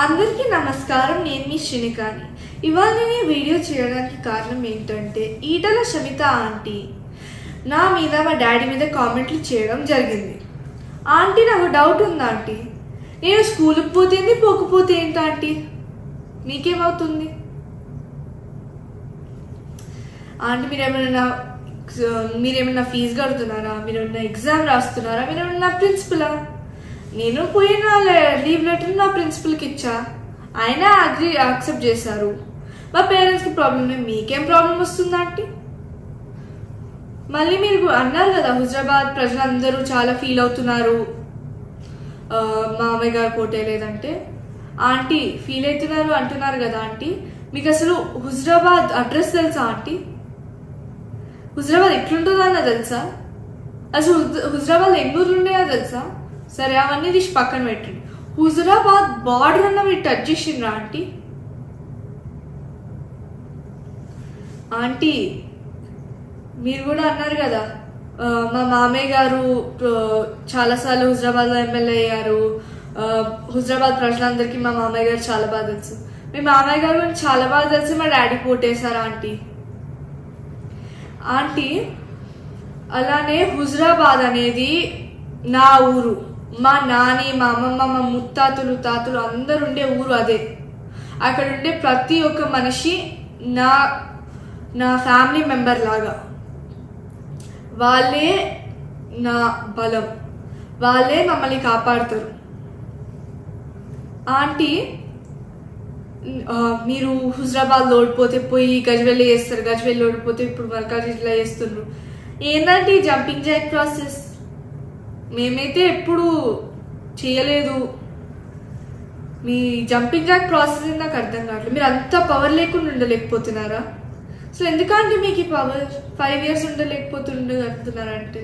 అందరికీ నమస్కారం. నేను మీ శ్రీనికాని. ఇవాళ నేను ఈ వీడియో చేయడానికి కారణం ఏంటంటే ఈటల శమిత ఆంటీ నా మీద మా డాడీ మీద కామెంట్లు చేయడం జరిగింది. ఆంటీ నాకు డౌట్ ఉంది ఆంటీ, నేను స్కూల్కి పోతేంది పోకపోతే ఏంటి ఆంటీ, మీకేమవుతుంది ఆంటీ? మీరేమైనా ఫీజు కడుతున్నారా? మీరేమైనా ఎగ్జామ్ రాస్తున్నారా? మీరేమైనా ప్రిన్సిపలా? నేను పోయిన లీవ్ లెటర్ నా ప్రిన్సిపల్కి ఇచ్చా, ఆయన యాక్సెప్ట్ చేశారు. మా పేరెంట్స్కి ప్రాబ్లం లేదు, మీకేం ప్రాబ్లం వస్తుంది ఆంటీ? మళ్ళీ మీరు అన్నారు కదా హుజరాబాద్ ప్రజలందరూ చాలా ఫీల్ అవుతున్నారు మామయ్య గారు పోటే లేదంటే. ఆంటీ ఫీల్ అవుతున్నారు అంటున్నారు కదా ఆంటీ, మీకు అసలు హుజరాబాద్ అడ్రస్ తెలుసా ఆంటీ? హుజరాబాద్ ఎట్లుంటుందన్న తెలుసా? అసలు హుజరాబాద్ ఎన్ని ఊర్లు ఉన్నాయో తెలుసా? సరే అవన్నీ తీసి పక్కన పెట్టండి. హుజరాబాద్ బార్డర్ అన్న మీరు టచ్ చేసిండ్రా ఆంటీ? ఆంటీ మీరు కూడా అన్నారు కదా మా మామయ్య గారు చాలాసార్లు హుజరాబాద్లో ఎమ్మెల్యే అయ్యారు, హుజరాబాద్ ప్రజలందరికీ మా మామయ్య గారు చాలా బాగా తెలుసు. మీ మామయ్య గారు చాలా బాగా తెలిసి మా డాడీ పోటేశారా ఆంటీ? ఆంటీ అలానే హుజరాబాద్ అనేది నా ఊరు, మా నాని మా అమ్మమ్మ మా ముత్తాతలు తాతలు అందరు ఉండే ఊరు అదే. అక్కడ ఉండే ప్రతి ఒక్క మనిషి నా ఫ్యామిలీ మెంబర్ లాగా. వాళ్ళే నా బలం, వాళ్ళే మమ్మల్ని కాపాడుతారు. ఆంటీ మీరు హుజరాబాద్ ఓడిపోతే పోయి గజ్వెల్ చేస్తారు, గజ్వెల్ ఓడిపోతే ఇప్పుడు మల్కాజ్గిరిలో చేస్తున్నారు. ఏంటంటే జంపింగ్ జాక్ ప్రాసెస్ మేమైతే ఎప్పుడు చేయలేదు. మీ జంపింగ్ జాక్ ప్రాసెస్ నాకు అర్థం కావట్లేదు. మీరు అంత పవర్ లేకుండా ఉండలేకపోతున్నారా? సో ఎందుకంటే మీకు ఈ పవర్ 5 years ఉండలేకపోతుండగలుగుతున్నారంటే,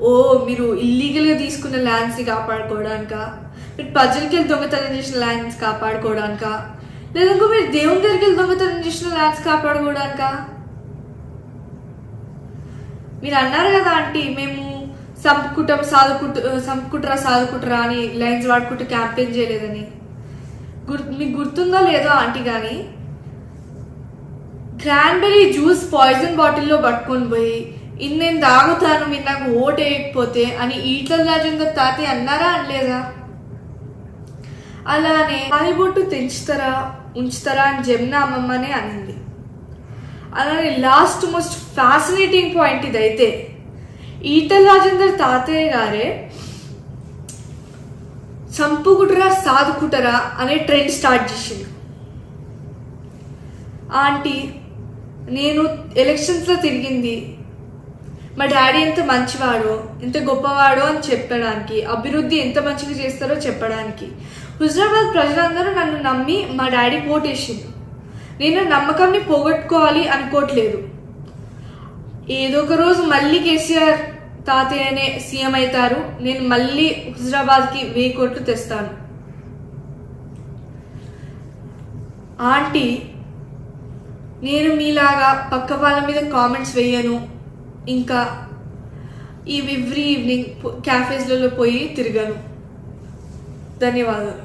ఓ మీరు ఇల్లీగల్గా తీసుకున్న ల్యాండ్స్ని కాపాడుకోవడానికా? మీరు ప్రజలకి వెళ్ళి దొంగతనం చేసిన ల్యాండ్స్ కాపాడుకోవడానికా? లేదంటే మీరు దేవుని దగ్గరికి వెళ్ళి దొంగతనం చేసిన ల్యాండ్స్ కాపాడుకోవడానికా? మీరు అన్నారు కదా ఆంటీ మేము సంపుకుంటారా సాదుకుంటారా అని లైన్స్ వాడుకుంటూ క్యాంపెయిన్ చేయలేదని. మీకు గుర్తుందో లేదో ఆంటీ, కానీ క్రాన్బెర్రీ జ్యూస్ పాయిజన్ బాటిల్లో పట్టుకొని పోయి నేను తాగుతాను మీరు నాకు ఓటు వేయకపోతే అని ఈటల రాజేందర్ తాతయ్య అన్నారా అనలేదా? అలానే తాలిబొట్టు తెంచుతారా ఉంచుతారా అని జమున అమ్మమ్మనే అనింది. అలానే లాస్ట్ మోస్ట్ ఫ్యాసినేటింగ్ పాయింట్ ఇదైతే, ఈటల రాజేందర్ తాతయ్య గారే చంపుకుంటారా సాదుకుంటారా అనే ట్రెండ్ స్టార్ట్ చేసిండు. ఆంటీ నేను ఎలక్షన్స్లో తిరిగింది మా డాడీ ఎంత మంచివాడో ఎంత గొప్పవాడో అని చెప్పడానికి, అభివృద్ధి ఎంత మంచిగా చేస్తారో చెప్పడానికి. హుజరాబాద్ ప్రజలందరూ నన్ను నమ్మి మా డాడీ ఓటేసిండు. నేను నమ్మకంని పోగొట్టుకోవాలి అనుకోవట్లేదు. ఏదో ఒక రోజు మళ్ళీ కేసీఆర్ తాతయ్యనే సీఎం అవుతారు, నేను మళ్ళీ హుజరాబాద్కి 1000 కోట్లు తెస్తాను. ఆంటీ నేను మీలాగా పక్క వాళ్ళ మీద కామెంట్స్ వేయను, ఇంకా ఎవ్రీ ఈవినింగ్ క్యాఫేస్లలో పోయి తిరగను. ధన్యవాదాలు.